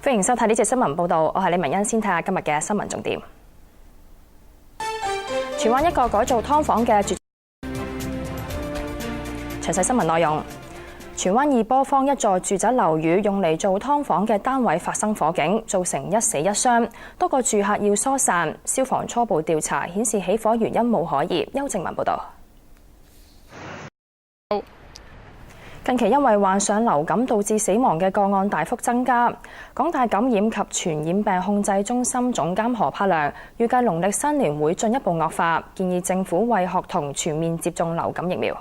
歡迎收睇呢節新聞報導，我係李文欣。先睇下今日嘅新聞重點。荃灣一個改造劏房嘅詳細新聞內容。荃灣二波坊一座住宅樓宇用嚟做劏房嘅單位發生火警，造成1死1傷，多個住客要疏散。消防初步調查顯示起火原因冇可疑。邱靜文報導。近期因為患上流感導致死亡嘅個案大幅增加，港大感染及傳染病控制中心總監何柏良預計農曆新年會進一步惡化，建議政府為學童全面接種流感疫苗。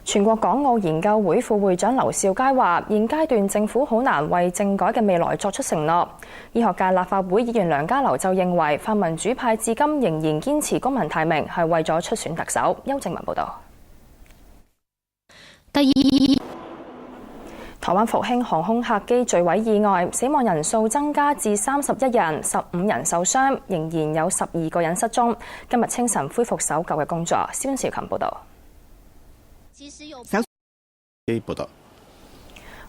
全國港澳研究會副會長劉兆佳話：現階段政府好難為政改嘅未來作出承諾。醫學界立法會議員梁家騮就認為，泛民主派至今仍然堅持公民提名係為咗出選特首。邱靜文報導。台灣復興航空客機墜毀意外，死亡人數增加至31人，15人受傷，仍然有12個人失蹤。今日清晨恢復搜救嘅工作。蕭兆琴報導。報道：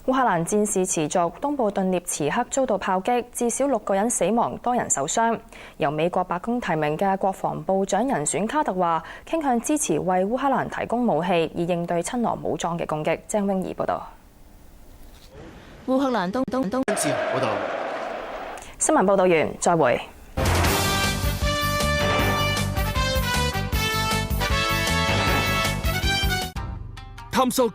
烏克蘭戰事持續，東部頓涅茨克遭到炮擊，至少6個人死亡，多人受傷。由美國白宮提名嘅國防部長人選卡特話，傾向支持為烏克蘭提供武器，以應對親俄武裝嘅攻擊。鄭永儀報導。烏克蘭東報道。新聞報導完，再會。探索